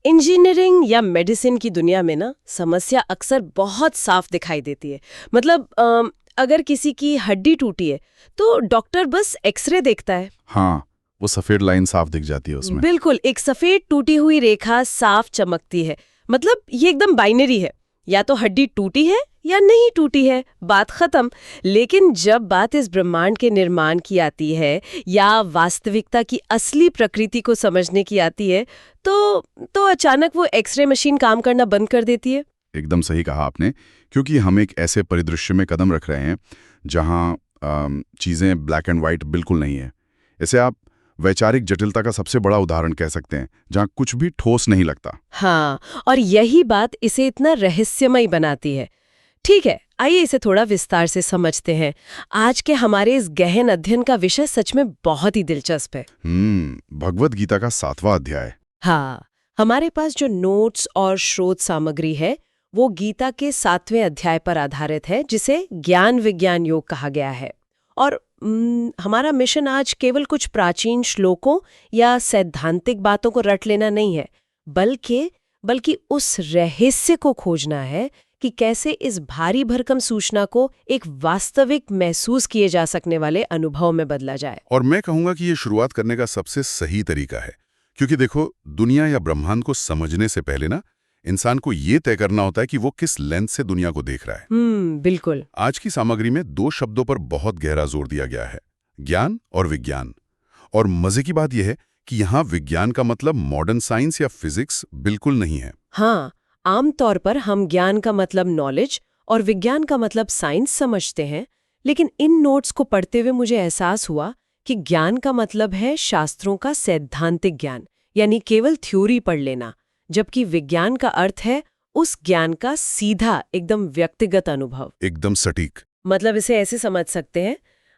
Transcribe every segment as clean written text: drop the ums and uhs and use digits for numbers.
Engineering या medicine की दुनिया में ना समस्या अक्सर बहुत साफ दिखाई देती है। मतलब अगर किसी की हड्डी टूटी है तो डॉक्टर बस एक्सरे देखता है। हाँ, वो सफेद लाइन साफ दिख जाती है उसमें। बिल्कुल, एक सफेद टूटी हुई रेखा साफ चमकती है। मतलब ये एकदम बाइनरी है, या तो हड्डी टूटी है या नहीं टूटी है, बात खत्म। लेकिन जब बात इस ब्रह्मांड के निर्माण की आती है या वास्तविकता की असली प्रकृति को समझने की आती है तो अचानक वो एक्सरे मशीन काम करना बंद कर देती है। एकदम सही कहा आपने, क्योंकि हम एक ऐसे परिदृश्य में कदम रख रहे हैं जहाँ चीज़ें ब्लैक एंड वाइट बिल्कुल नहीं है। इसे आप वैचारिक जटिलता का सबसे बड़ा उदाहरण कह सकते हैं, जहाँ कुछ भी ठोस नहीं लगता। हाँ, और यही बात इसे इतना रहस्यमय बनाती है। ठीक है, आइए इसे थोड़ा विस्तार से समझते हैं। आज के हमारे इस गहन अध्ययन का विषय सच में बहुत ही दिलचस्प है। भगवत गीता का 7वां अध्याय। हाँ, हमारे पास जो नोट्स और स्रोत सामग्री है वो गीता के 7वें अध्याय पर आधारित है, जिसे ज्ञान विज्ञान योग कहा गया है। और हमारा मिशन आज केवल कुछ प्राचीन श्लोकों या सैद्धांतिक बातों को रट लेना नहीं है, बल्कि उस रहस्य को खोजना है कि कैसे इस भारी भरकम सूचना को एक वास्तविक महसूस किए जा सकने वाले अनुभव में बदला जाए। और मैं कहूँगा कि ये शुरुआत करने का सबसे सही तरीका है, क्योंकि देखो, दुनिया या ब्रह्मांड को समझने से पहले ना इंसान को ये तय करना होता है कि वो किस लेंस से दुनिया को देख रहा है। बिल्कुल। आज की सामग्री में 2 शब्दों पर बहुत गहरा जोर दिया गया है, ज्ञान और विज्ञान। और मजे की बात यह है कि यहाँ विज्ञान का मतलब मॉडर्न साइंस या फिजिक्स बिल्कुल नहीं है। हाँ, आमतौर पर हम ज्ञान का मतलब नॉलेज और विज्ञान का मतलब साइंस समझते हैं, लेकिन इन नोट्स को पढ़ते हुए मुझे एहसास हुआ कि ज्ञान का मतलब है शास्त्रों का सैद्धांतिक ज्ञान, यानी केवल थ्योरी पढ़ लेना, जबकि विज्ञान का अर्थ है उस ज्ञान का सीधा एकदम व्यक्तिगत अनुभव। एकदम सटीक। मतलब इसे ऐसे समझ सकते हैं,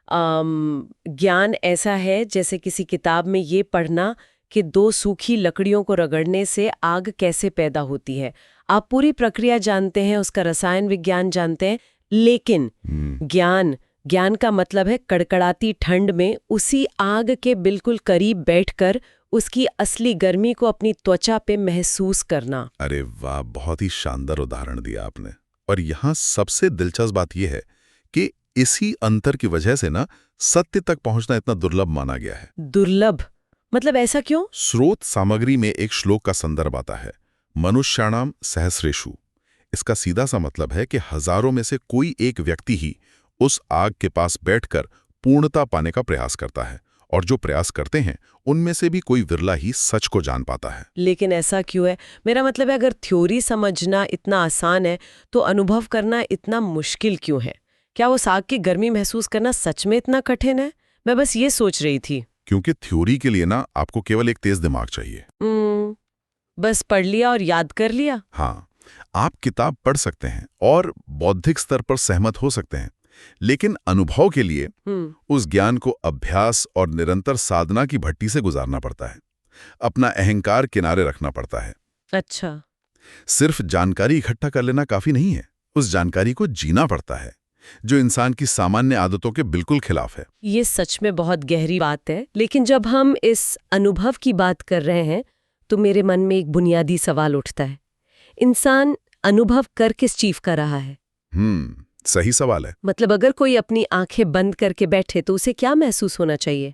ज्ञान ऐसा है जैसे किसी किताब में ये पढ़ना कि 2 सूखी लकड़ियों को रगड़ने से आग कैसे पैदा होती है। आप पूरी प्रक्रिया जानते हैं, उसका रसायन विज्ञान जानते हैं, लेकिन ज्ञान का मतलब है कड़कड़ाती ठंड में उसी आग के बिल्कुल करीब बैठकर उसकी असली गर्मी को अपनी त्वचा पे महसूस करना। अरे वाह, बहुत ही शानदार उदाहरण दिया आपने। और यहाँ सबसे दिलचस्प बात यह है कि इसी अंतर की वजह से ना सत्य तक पहुंचना इतना दुर्लभ माना गया है। दुर्लभ मतलब ऐसा क्यों? स्रोत सामग्री में एक श्लोक का संदर्भ आता है, मनुष्याणाम सहस्रेषु। इसका सीधा सा मतलब है कि हजारों में से कोई एक व्यक्ति ही उस आग के पास बैठकर पूर्णता पाने का प्रयास करता है, और जो प्रयास करते हैं उनमें से भी कोई विरला ही सच को जान पाता है। लेकिन ऐसा क्यों है? मेरा मतलब है, अगर थ्योरी समझना इतना आसान है तो अनुभव करना इतना मुश्किल क्यों है? क्या वो आग की गर्मी महसूस करना सच में इतना कठिन है? मैं बस ये सोच रही थी। क्योंकि थ्योरी के लिए ना आपको केवल एक तेज दिमाग चाहिए। बस पढ़ लिया और याद कर लिया। हाँ, आप किताब पढ़ सकते हैं और बौद्धिक स्तर पर सहमत हो सकते हैं, लेकिन अनुभव के लिए उस ज्ञान को अभ्यास और निरंतर साधना की भट्टी से गुजारना पड़ता है। अपना अहंकार किनारे रखना पड़ता है। अच्छा। सिर्फ जानकारी इकट्ठा कर लेना काफी नहीं है, उस जानकारी को जीना पड़ता है, जो इंसान की सामान्य आदतों के बिल्कुल खिलाफ है। ये सच में बहुत गहरी बात है। लेकिन जब हम इस अनुभव की बात कर रहे हैं तो मेरे मन में एक बुनियादी सवाल उठता है, इंसान अनुभव कर किस चीज का रहा है? सही सवाल है। मतलब अगर कोई अपनी आंखें बंद करके बैठे तो उसे क्या महसूस होना चाहिए?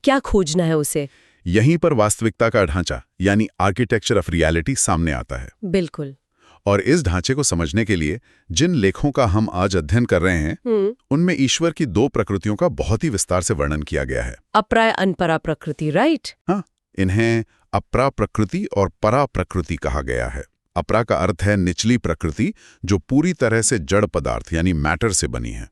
क्या खोजना है उसे? यहीं पर वास्तविकता का ढांचा यानी आर्किटेक्चर ऑफ रियलिटी सामने आता है। बिल्कुल। और इस ढांचे को समझने के लिए जिन लेखों का हम आज अध्ययन कर रहे हैं उनमें ईश्वर की 2 प्रकृतियों का बहुत ही विस्तार से वर्णन किया गया है। अपरा अनपरा प्रकृति, राइट? हाँ, इन्हें अपरा प्रकृति और परा प्रकृति कहा गया है। अपरा का अर्थ है निचली प्रकृति, जो पूरी तरह से जड़ पदार्थ यानी मैटर से बनी है।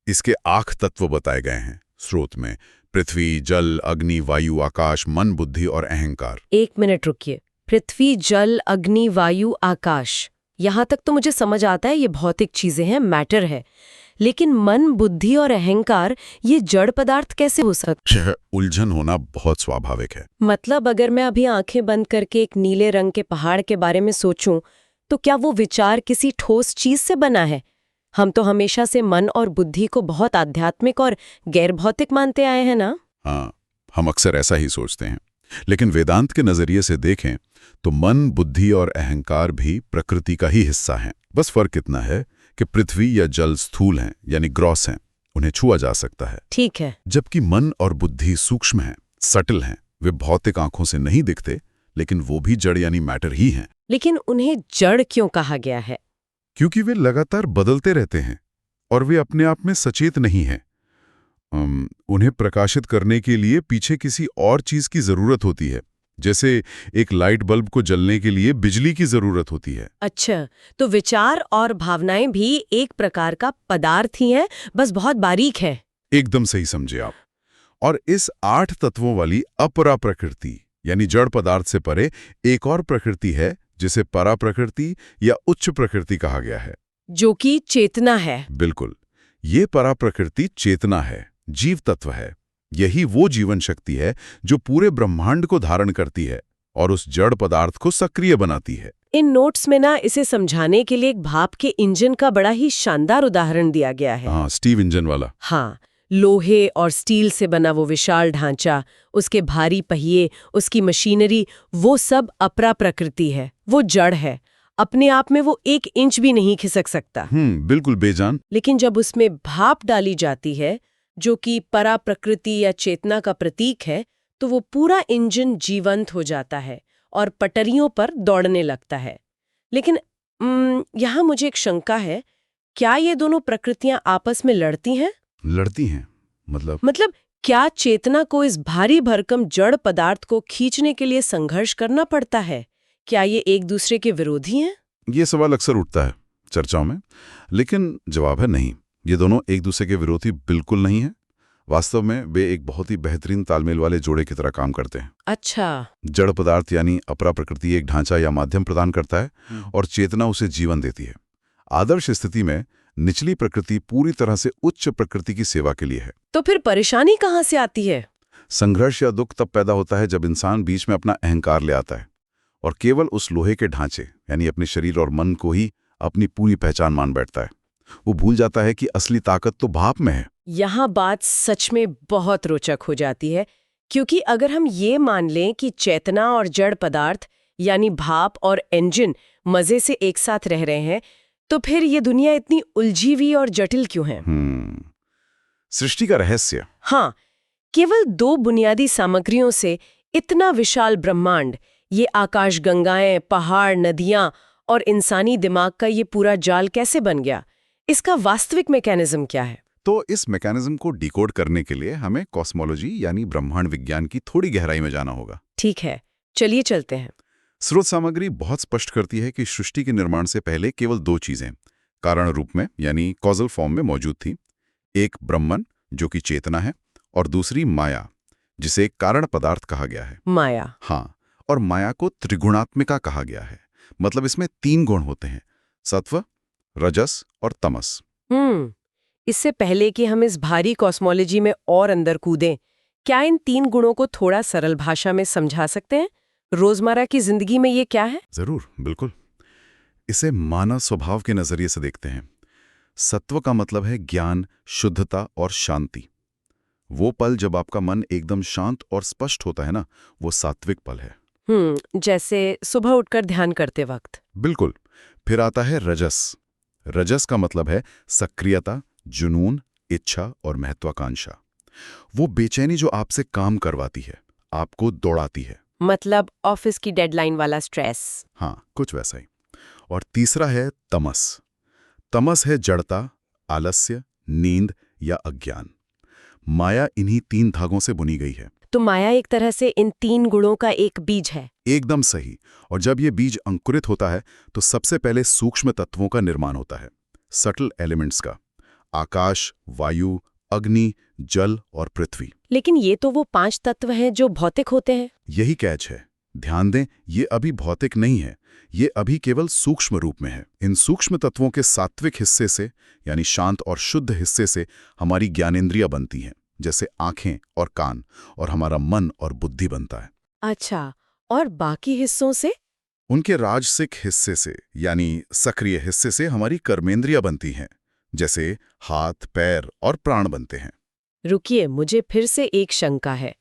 इसके 8 तत्व बताए गए हैं स्रोत में: पृथ्वी, जल, अग्नि, वायु, आकाश, मन, बुद्धि और अहंकार। 1 मिनट रुकिए। पृथ्वी, जल, अग्नि, वायु, आकाश, यहाँ तक तो मुझे समझ आता है ये भौतिक चीजें हैं, मैटर है। लेकिन मन, बुद्धि और अहंकार ये जड़ पदार्थ कैसे हो सकते हैं? उलझन होना बहुत स्वाभाविक है। मतलब अगर मैं अभी आंखें बंद करके एक नीले रंग के पहाड़ के बारे में सोचूं, तो क्या वो विचार किसी ठोस चीज से बना है? हम तो हमेशा से मन और बुद्धि को बहुत आध्यात्मिक और गैर भौतिक मानते आए हैं ना? हाँ, हम अक्सर ऐसा ही सोचते हैं। लेकिन वेदांत के नजरिए से देखें तो मन, बुद्धि और अहंकार भी प्रकृति का ही हिस्सा हैं। बस फर्क इतना है कि पृथ्वी या जल स्थूल हैं, यानी ग्रॉस हैं, उन्हें छुआ जा सकता है। ठीक है। जबकि मन और बुद्धि सूक्ष्म हैं, सटल हैं। वे भौतिक आंखों से नहीं दिखते, लेकिन वो भी जड़ यानी मैटर ही हैं। लेकिन उन्हें जड़ क्यों कहा गया है? क्योंकि वे लगातार बदलते रहते हैं और वे अपने आप में सचेत नहीं हैं। उन्हें प्रकाशित करने के लिए पीछे किसी और चीज की जरूरत होती है, जैसे एक लाइट बल्ब को जलने के लिए बिजली की जरूरत होती है। अच्छा, तो विचार और भावनाएं भी एक प्रकार का पदार्थ ही हैं, बस बहुत बारीक है। एकदम सही समझे आप। और इस 8 तत्वों वाली अपरा प्रकृति यानी जड़ पदार्थ से परे एक और प्रकृति है, जिसे परा प्रकृति या उच्च प्रकृति कहा गया है, जो कि चेतना है। बिल्कुल, ये परा प्रकृति चेतना है, जीव तत्व है। यही वो जीवन शक्ति है जो पूरे ब्रह्मांड को धारण करती है और उस जड़ पदार्थ को सक्रिय बनाती है। इन नोट्स में ना इसे समझाने के लिए एक भाप के इंजन का बड़ा ही शानदार उदाहरण दिया गया है। हाँ, स्टीम इंजन वाला। हाँ, लोहे और स्टील से बना वो विशाल ढांचा, उसके भारी पहिए, उसकी मशीनरी, वो सब अपरा प्रकृति है, वो जड़ है। अपने आप में वो 1 इंच भी नहीं खिसक सकता। बिल्कुल बेजान। लेकिन जब उसमें भाप डाली जाती है, जो कि परा प्रकृति या चेतना का प्रतीक है, तो वो पूरा इंजन जीवंत हो जाता है और पटरियों पर दौड़ने लगता है। लेकिन यहाँ मुझे एक शंका है, क्या ये दोनों प्रकृतियां आपस में लड़ती हैं? लड़ती हैं? मतलब क्या चेतना को इस भारी भरकम जड़ पदार्थ को खींचने के लिए संघर्ष करना पड़ता है? क्या ये एक दूसरे के विरोधी हैं? ये सवाल अक्सर उठता है चर्चाओं में, लेकिन जवाब है नहीं। ये दोनों एक दूसरे के विरोधी बिल्कुल नहीं है। वास्तव में वे एक बहुत ही बेहतरीन तालमेल वाले जोड़े की तरह काम करते हैं। अच्छा। जड़ पदार्थ यानी अपरा प्रकृति एक ढांचा या माध्यम प्रदान करता है और चेतना उसे जीवन देती है। आदर्श स्थिति में निचली प्रकृति पूरी तरह से उच्च प्रकृति की सेवा के लिए है। तो फिर परेशानी कहाँ से आती है? संघर्ष या दुख तब पैदा होता है जब इंसान बीच में अपना अहंकार ले आता है और केवल उस लोहे के ढांचे यानी अपने शरीर और मन को ही अपनी पूरी पहचान मान बैठता है। वो भूल जाता है कि असली ताकत तो भाप में है। यहाँ बात सच में बहुत रोचक हो जाती है, क्योंकि अगर हम ये मान लें कि चेतना और जड़ पदार्थ यानी भाप और इंजन मजे से एक साथ रह रहे हैं, तो फिर ये दुनिया इतनी उलझी हुई और जटिल क्यों है? सृष्टि का रहस्य। हाँ, केवल 2 बुनियादी सामग्रियों से इतना विशाल ब्रह्मांड, ये आकाशगंगाएं, पहाड़, नदियां और इंसानी दिमाग का ये पूरा जाल कैसे बन गया? इसका वास्तविक मैकेनिज्म क्या है? तो इस मैकेनिज्म को डिकोड करने के लिए हमें कॉस्मोलॉजी यानी ब्रह्मांड विज्ञान की थोड़ी गहराई में जाना होगा। ठीक है, चलिए चलते हैं। स्रोत सामग्री बहुत स्पष्ट करती है कि सृष्टि के निर्माण से पहले केवल 2 चीजें कारण रूप में यानी कॉजल फॉर्म में मौजूद थी। एक ब्रह्मन जो कि चेतना है और दूसरी माया जिसे एक कारण पदार्थ कहा गया है। माया। हाँ, और माया को त्रिगुणात्मिका कहा गया है। मतलब इसमें 3 गुण होते हैं, सत्व, रजस और तमस। इससे पहले कि हम इस भारी कॉस्मोलॉजी में और अंदर कूदें, क्या इन 3 गुणों को थोड़ा सरल भाषा में समझा सकते हैं? रोजमर्रा की जिंदगी में ये क्या है? जरूर, बिल्कुल। इसे मानव स्वभाव के नजरिए से देखते हैं। सत्व का मतलब है ज्ञान, शुद्धता और शांति। वो पल जब आपका मन एकदम शांत और स्पष्ट होता है ना, वो सात्विक पल है। जैसे सुबह उठकर ध्यान करते वक्त। बिल्कुल। फिर आता है रजस। रजस का मतलब है सक्रियता, जुनून, इच्छा और महत्वाकांक्षा। वो बेचैनी जो आपसे काम करवाती है, आपको दौड़ाती है। मतलब ऑफिस की डेडलाइन वाला स्ट्रेस। हाँ, कुछ वैसा ही। और तीसरा है तमस। तमस है जड़ता, आलस्य, नींद या अज्ञान। माया इन्हीं 3 धागों से बुनी गई है। तो माया एक तरह से इन 3 गुणों का एक बीज है। एकदम सही। और जब ये बीज अंकुरित होता है तो सबसे पहले सूक्ष्म तत्वों का निर्माण होता है, सटल एलिमेंट्स का। आकाश, वायु, अग्नि, जल और पृथ्वी। लेकिन ये तो वो 5 तत्व हैं जो भौतिक होते हैं। यही कैच है। ध्यान दें, ये अभी भौतिक नहीं है, ये अभी केवल सूक्ष्म रूप में है। इन सूक्ष्म तत्वों के सात्विक हिस्से से यानी शांत और शुद्ध हिस्से से हमारी ज्ञानेंद्रियां बनती हैं, जैसे आंखें और कान, और हमारा मन और बुद्धि बनता है। अच्छा, और बाकी हिस्सों से? उनके राजसिक हिस्से से यानी सक्रिय हिस्से से हमारी कर्मेंद्रियां बनती हैं, जैसे हाथ, पैर और प्राण बनते हैं। रुकिए, मुझे फिर से एक शंका है।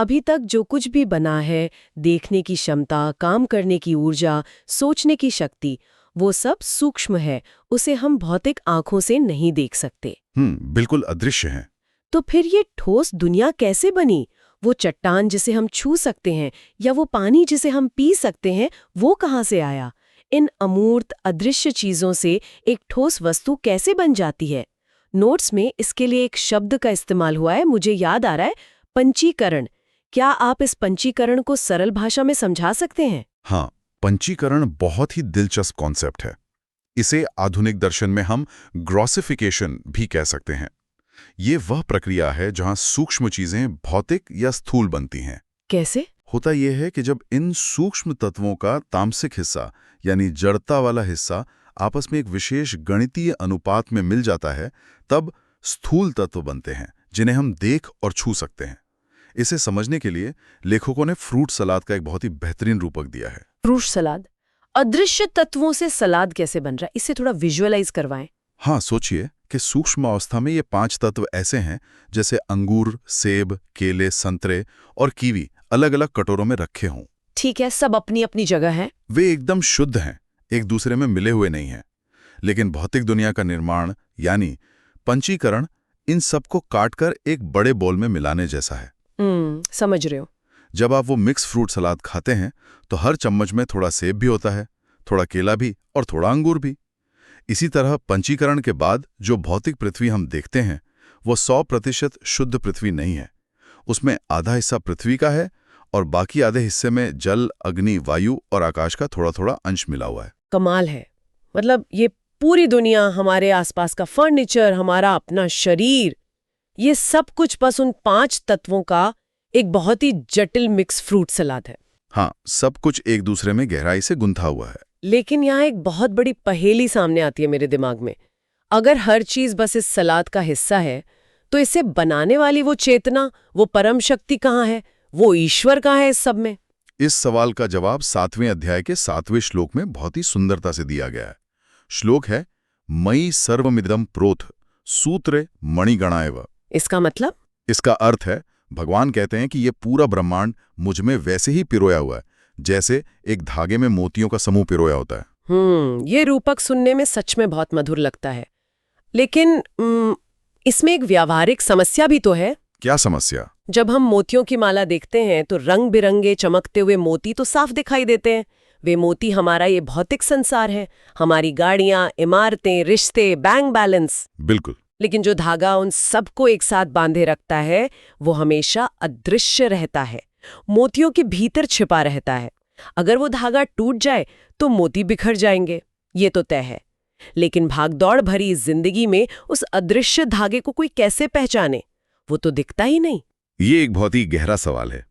अभी तक जो कुछ भी बना है, देखने की क्षमता, काम करने की ऊर्जा, सोचने की शक्ति, वो सब सूक्ष्म है, उसे हम भौतिक आंखों से नहीं देख सकते। बिल्कुल अदृश्य है। तो फिर ये ठोस दुनिया कैसे बनी? वो चट्टान जिसे हम छू सकते हैं या वो पानी जिसे हम पी सकते हैं, वो कहाँ से आया? इन अमूर्त अदृश्य चीजों से एक ठोस वस्तु कैसे बन जाती है? नोट्स में इसके लिए एक शब्द का इस्तेमाल हुआ है, मुझे याद आ रहा है, पंचीकरण। क्या आप इस पंचीकरण को सरल भाषा में समझा सकते हैं? हाँ, पंचीकरण बहुत ही दिलचस्प कॉन्सेप्ट है। इसे आधुनिक दर्शन में हम ग्रॉसिफिकेशन भी कह सकते हैं। ये वह प्रक्रिया है जहां सूक्ष्म चीजें भौतिक या स्थूल बनती हैं। कैसे? होता यह है कि जब इन सूक्ष्म तत्वों का तामसिक हिस्सा यानी जड़ता वाला हिस्सा आपस में एक विशेष गणितीय अनुपात में मिल जाता है, तब स्थूल तत्व बनते हैं जिन्हें हम देख और छू सकते हैं। इसे समझने के लिए लेखकों ने फ्रूट सलाद का एक बहुत ही बेहतरीन रूपक दिया है। Fruit salad? अदृश्य तत्वों से सलाद कैसे बन रहा है? इसे थोड़ा विजुअलाइज करवाएं। हाँ, सोचिए कि सूक्ष्म अवस्था में ये 5 तत्व ऐसे हैं जैसे अंगूर, सेब, केले, संतरे और कीवी अलग अलग कटोरों में रखे हों। ठीक है, सब अपनी अपनी जगह है। वे एकदम शुद्ध हैं, एक दूसरे में मिले हुए नहीं हैं। लेकिन भौतिक दुनिया का निर्माण यानी पंचीकरण इन सबको काटकर एक बड़े बोल में मिलाने जैसा है। समझ रहे हो। जब आप वो मिक्स फ्रूट सलाद खाते हैं तो हर चम्मच में थोड़ा सेब भी होता है, थोड़ा केला भी और थोड़ा अंगूर भी। इसी तरह पंचीकरण के बाद जो भौतिक पृथ्वी हम देखते हैं वो 100% शुद्ध पृथ्वी नहीं है। उसमें आधा हिस्सा पृथ्वी का है और बाकी आधे हिस्से में जल, अग्नि, वायु और आकाश का थोड़ा थोड़ा अंश मिला हुआ है। कमाल है। मतलब ये पूरी दुनिया, हमारे आसपास का फर्नीचर, हमारा अपना शरीर, ये सब कुछ बस उन 5 तत्वों का एक बहुत ही जटिल मिक्स फ्रूट सलाद है। हाँ, सब कुछ एक दूसरे में गहराई से गुंथा हुआ है। लेकिन यहाँ एक बहुत बड़ी पहेली सामने आती है मेरे दिमाग में। अगर हर चीज बस इस सलाद का हिस्सा है, तो इसे बनाने वाली वो चेतना, वो परम शक्ति कहाँ है? वो ईश्वर कहाँ है इस सब में? इस सवाल का जवाब 7वें अध्याय के 7वें श्लोक में बहुत ही सुंदरता से दिया गया है। श्लोक है, मयि सर्वमिदं प्रोथ सूत्रे मणिगणाएव। इसका मतलब? इसका अर्थ है, भगवान कहते हैं कि ये पूरा ब्रह्मांड मुझ में वैसे ही पिरोया हुआ है जैसे एक धागे में मोतियों का समूह पिरोया होता है। ये रूपक सुनने में सच में बहुत मधुर लगता है। लेकिन इसमें एक व्यावहारिक समस्या भी तो है। क्या समस्या? जब हम मोतियों की माला देखते हैं तो रंग बिरंगे चमकते हुए मोती तो साफ दिखाई देते हैं। वे मोती हमारा ये भौतिक संसार है, हमारी गाड़ियां, इमारतें, रिश्ते, बैंक बैलेंस। बिल्कुल। लेकिन जो धागा उन सबको एक साथ बांधे रखता है वो हमेशा अदृश्य रहता है, मोतियों के भीतर छिपा रहता है। अगर वो धागा टूट जाए तो मोती बिखर जाएंगे, ये तो तय है। लेकिन भागदौड़ भरी इस जिंदगी में उस अदृश्य धागे को कोई कैसे पहचाने? वो तो दिखता ही नहीं। ये एक बहुत ही गहरा सवाल है।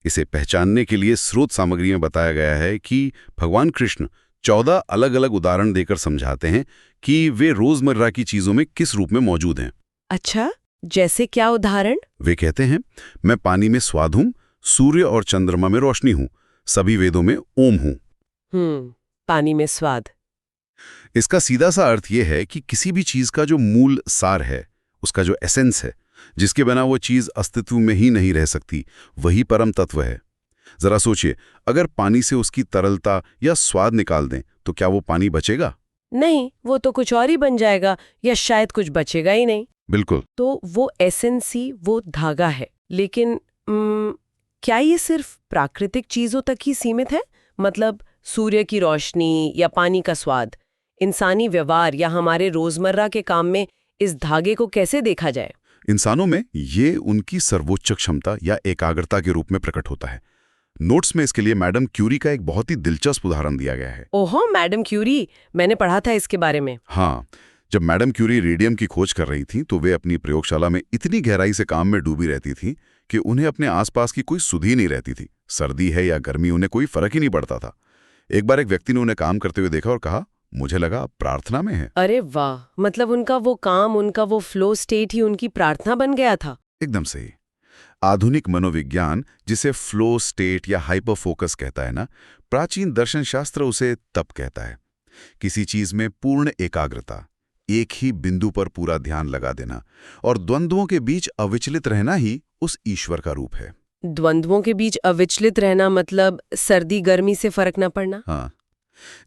इसे पहचानने के लिए स्रोत सामग्री में बताया गया है कि भगवान कृष्ण 14 अलग अलग उदाहरण देकर समझाते हैं कि वे रोजमर्रा की चीजों में किस रूप में मौजूद हैं। अच्छा, जैसे क्या उदाहरण? वे कहते हैं, मैं पानी में स्वाद हूं, सूर्य और चंद्रमा में रोशनी हूं, सभी वेदों में ओम हूं। पानी में स्वाद। इसका सीधा सा अर्थ यह है कि किसी भी चीज का जो मूल सार है, उसका जो एसेंस है, जिसके बिना वो चीज अस्तित्व में ही नहीं रह सकती, वही परम तत्व है। जरा सोचिए, अगर पानी से उसकी तरलता या स्वाद निकाल दें तो क्या वो पानी बचेगा? नहीं, वो तो कुछ और ही बन जाएगा, या शायद कुछ बचेगा ही नहीं। बिल्कुल। तो वो एसेंस ही वो धागा है। लेकिन क्या ये सिर्फ प्राकृतिक चीजों तक ही सीमित है? मतलब सूर्य की रोशनी या पानी का स्वाद, इंसानी व्यवहार या हमारे रोजमर्रा के काम में इस धागे को कैसे देखा जाए? इंसानों में ये उनकी सर्वोच्च क्षमता या एकाग्रता के रूप में प्रकट होता है। नोट्स में इसके लिए मैडम क्यूरी का एक बहुत ही दिलचस्प उदाहरण दिया गया है। ओहो, मैडम क्यूरी, मैंने पढ़ा था इसके बारे में। हाँ, जब मैडम क्यूरी रेडियम की खोज कर रही थी तो वे अपनी प्रयोगशाला में इतनी गहराई से काम में डूबी रहती थी कि उन्हें अपने आसपास की कोई सुध ही नहीं रहती थी। सर्दी है या गर्मी, उन्हें कोई फर्क ही नहीं पड़ता था। एक बार एक व्यक्ति ने उन्हें काम करते हुए देखा और कहा, मुझे लगा आप प्रार्थना में हैं। अरे वाह, मतलब उनका वो काम, उनका वो फ्लो स्टेट ही उनकी प्रार्थना बन गया था। एकदम सही। आधुनिक मनोविज्ञान जिसे फ्लो स्टेट या हाइपर फोकस कहता है ना, प्राचीन दर्शन शास्त्र उसे तप कहता है। किसी चीज में पूर्ण एकाग्रता, एक ही बिंदु पर पूरा ध्यान लगा देना और द्वंद्वों के बीच अविचलित रहना ही उस ईश्वर का रूप है। द्वंद्वों के बीच अविचलित रहना मतलब सर्दी गर्मी से फर्क न पड़ना। हाँ,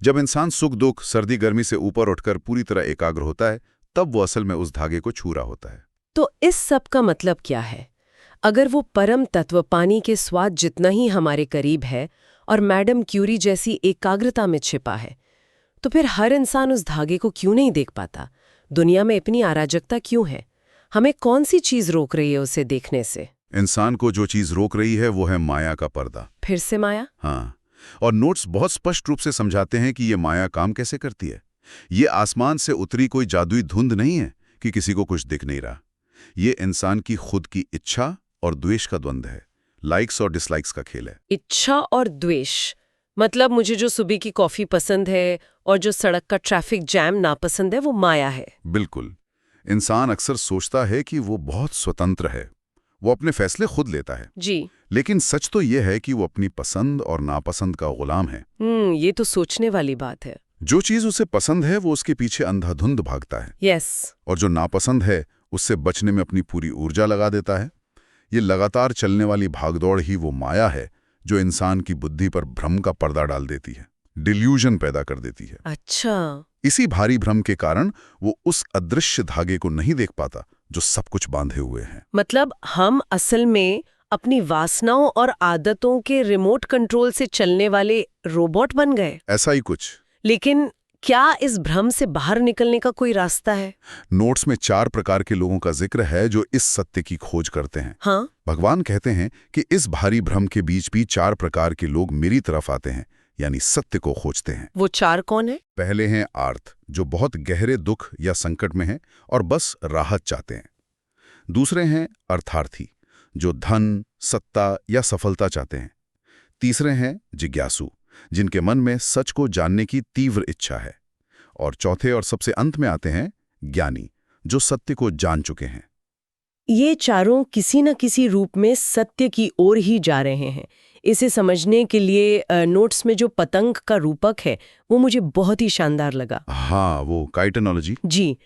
जब इंसान सुख दुख सर्दी गर्मी से ऊपर उठकर पूरी तरह एकाग्र होता है, तब वो असल में उस धागे को छू रहा होता है। तो इस सब का मतलब क्या है? अगर वो परम तत्व पानी के स्वाद जितना ही हमारे करीब है और मैडम क्यूरी जैसी एकाग्रता में छिपा है, तो फिर हर इंसान उस धागे को क्यों नहीं देख पाता? दुनिया में इतनी अराजकता क्यों है? हमें कौन सी चीज रोक रही है उसे देखने से? इंसान को जो चीज रोक रही है वो है माया का पर्दा। फिर से माया? हाँ, और नोट्स बहुत स्पष्ट रूप से समझाते हैं कि ये माया काम कैसे करती है। ये आसमान से उतरी कोई जादुई धुंध नहीं है कि किसी को कुछ दिख नहीं रहा। ये इंसान की खुद की इच्छा और द्वेष का द्वंद्व है, लाइक्स और डिसलाइक्स का खेल है। इच्छा और द्वेष मतलब मुझे जो सुबह की कॉफी पसंद है और जो सड़क का ट्रैफिक जैम नापसंद है, वो माया है। बिल्कुल। इंसान अक्सर सोचता है कि वो बहुत स्वतंत्र है, वो अपने फैसले खुद लेता है। जी। लेकिन सच तो ये है कि वो अपनी पसंद और नापसंद का गुलाम है। ये तो सोचने वाली बात है। जो चीज उसे पसंद है वो उसके पीछे अंधाधुंध भागता है। यस। और जो नापसंद है उससे बचने में अपनी पूरी ऊर्जा लगा देता है। ये लगातार चलने वाली भागदौड़ ही वो माया है जो इंसान की बुद्धि पर भ्रम का पर्दा डाल देती है, डिल्यूजन पैदा कर देती है। अच्छा। इसी भारी भ्रम के कारण वो उस अदृश्य धागे को नहीं देख पाता जो सब कुछ बांधे हुए हैं। मतलब हम असल में अपनी वासनाओं और आदतों के रिमोट कंट्रोल से चलने वाले रोबोट बन गए। ऐसा ही कुछ। लेकिन क्या इस भ्रम से बाहर निकलने का कोई रास्ता है? नोट्स में 4 प्रकार के लोगों का जिक्र है जो इस सत्य की खोज करते हैं। हाँ? भगवान कहते हैं कि इस भारी भ्रम के बीच भी 4 प्रकार के लोग मेरी तरफ आते हैं, यानी सत्य को खोजते हैं। वो 4 कौन है? पहले हैं आर्त, जो बहुत गहरे दुख या संकट में हैं और बस राहत चाहते हैं। दूसरे हैं अर्थार्थी, जो धन, सत्ता या सफलता चाहते हैं। तीसरे हैं जिज्ञासु, जिनके मन में सच को जानने की तीव्र इच्छा है। और चौथे और सबसे अंत में आते हैं ज्ञानी, जो सत्य को जान चुके हैं। ये चारों किसी न किसी रूप में सत्य की ओर ही जा रहे हैं। इसे समझने के लिए नोट्स में जो पतंग का रूपक है वो मुझे बहुत ही शानदार लगा। हाँ, वो काइट एनालॉजी। जी।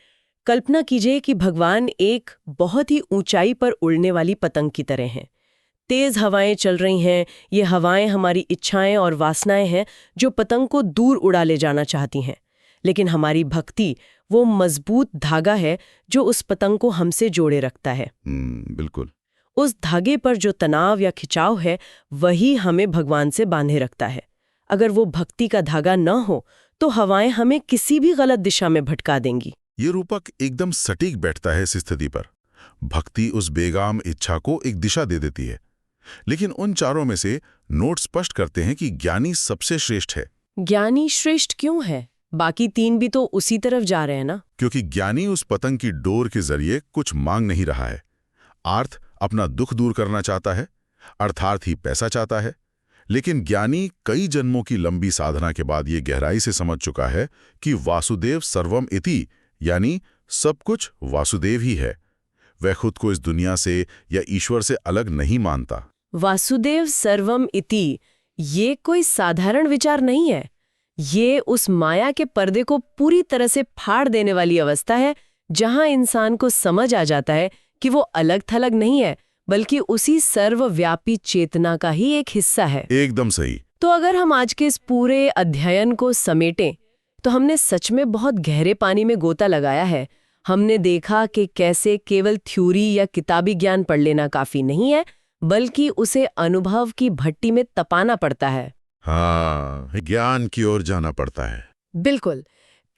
कल्पना कीजिए कि भगवान एक बहुत ही ऊंचाई पर उड़ने वाली पतंग की तरह हैं। तेज हवाएं चल रही हैं। ये हवाएं हमारी इच्छाएं और वासनाएं हैं जो पतंग को दूर उड़ा ले जाना चाहती हैं। लेकिन हमारी भक्ति वो मजबूत धागा है जो उस पतंग को हमसे जोड़े रखता है। बिल्कुल। उस धागे पर जो तनाव या खिंचाव है वही हमें भगवान से बांधे रखता है। अगर वो भक्ति का धागा न हो तो हवाएं हमें किसी भी गलत दिशा में भटका देंगी। ये रूपक एकदम सटीक बैठता है इस स्थिति पर। भक्ति उस बेगाम इच्छा को एक दिशा दे देती है। लेकिन उन चारों में से नोट स्पष्ट करते हैं कि ज्ञानी सबसे श्रेष्ठ है। ज्ञानी श्रेष्ठ क्यों है? बाकी 3 भी तो उसी तरफ जा रहे हैं ना। क्योंकि ज्ञानी उस पतंग की डोर के जरिए कुछ मांग नहीं रहा है। आर्थ अपना दुख दूर करना चाहता है, अर्थार्थी पैसा चाहता है। लेकिन ज्ञानी कई जन्मों की लंबी साधना के बाद ये गहराई से समझ चुका है कि वासुदेव सर्वम इति, यानी सब कुछ वासुदेव ही है। वह खुद को इस दुनिया से या ईश्वर से अलग नहीं मानता। वासुदेव सर्वम इति, ये कोई साधारण विचार नहीं है। ये उस माया के पर्दे को पूरी तरह से फाड़ देने वाली अवस्था है जहां इंसान को समझ आ जाता है कि वो अलग थलग नहीं है, बल्कि उसी सर्वव्यापी चेतना का ही एक हिस्सा है। एकदम सही। तो अगर हम आज के इस पूरे अध्ययन को समेटें तो हमने सच में बहुत गहरे पानी में गोता लगाया है। हमने देखा कि कैसे केवल थ्योरी या किताबी ज्ञान पढ़ लेना काफी नहीं है, बल्कि उसे अनुभव की भट्टी में तपाना पड़ता है। हाँ, ज्ञान की ओर जाना पड़ता है। बिल्कुल।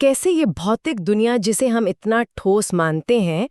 कैसे ये भौतिक दुनिया जिसे हम इतना ठोस मानते हैं,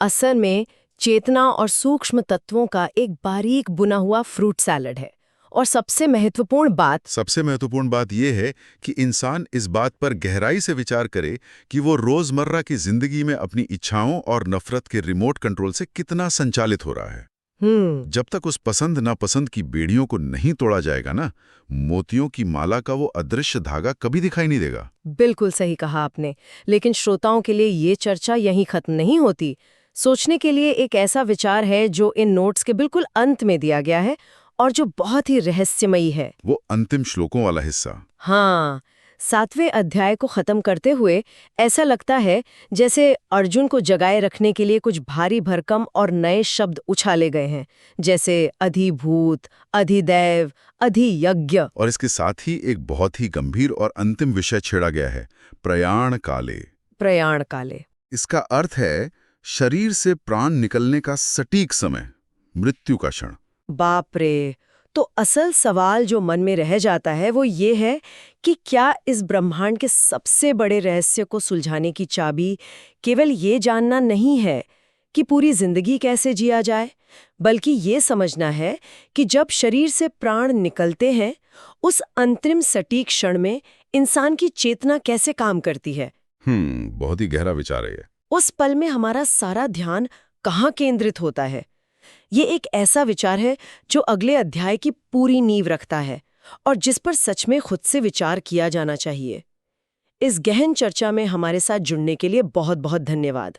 असल में चेतना और सूक्ष्म तत्वों का एक बारीक बुना हुआ फ्रूट सैलड है। और सबसे महत्वपूर्ण बात यह है कि इंसान इस बात पर गहराई से विचार करे कि वो रोजमर्रा की जिंदगी में अपनी इच्छाओं और नफरत के रिमोट कंट्रोल से कितना संचालित हो रहा है। जब तक उस पसंद नापसंद की बेड़ियों को नहीं तोड़ा जाएगा ना, मोतियों की माला का वो अदृश्य धागा कभी दिखाई नहीं देगा। बिल्कुल सही कहा आपने। लेकिन श्रोताओं के लिए ये चर्चा यहीं खत्म नहीं होती। सोचने के लिए एक ऐसा विचार है जो इन नोट्स के बिल्कुल अंत में दिया गया है और जो बहुत ही रहस्यमयी है। वो अंतिम श्लोकों वाला हिस्सा। हाँ, 7वें अध्याय को खत्म करते हुए ऐसा लगता है जैसे अर्जुन को जगाए रखने के लिए कुछ भारी भरकम और नए शब्द उछाले गए हैं, जैसे अधिभूत, अधिदैव, अधियज्ञ। और इसके साथ ही एक बहुत ही गंभीर और अंतिम विषय छेड़ा गया है, प्रयाण काले। प्रयाण काले। इसका अर्थ है शरीर से प्राण निकलने का सटीक समय, मृत्यु का क्षण। बाप रे! तो असल सवाल जो मन में रह जाता है वो ये है कि क्या इस ब्रह्मांड के सबसे बड़े रहस्य को सुलझाने की चाबी केवल ये जानना नहीं है कि पूरी जिंदगी कैसे जिया जाए, बल्कि ये समझना है कि जब शरीर से प्राण निकलते हैं, उस अंतरिम सटीक क्षण में इंसान की चेतना कैसे काम करती है। बहुत ही गहरा विचार है ये। उस पल में हमारा सारा ध्यान कहाँ केंद्रित होता है। ये एक ऐसा विचार है जो अगले अध्याय की पूरी नींव रखता है और जिस पर सच में खुद से विचार किया जाना चाहिए। इस गहन चर्चा में हमारे साथ जुड़ने के लिए बहुत बहुत धन्यवाद।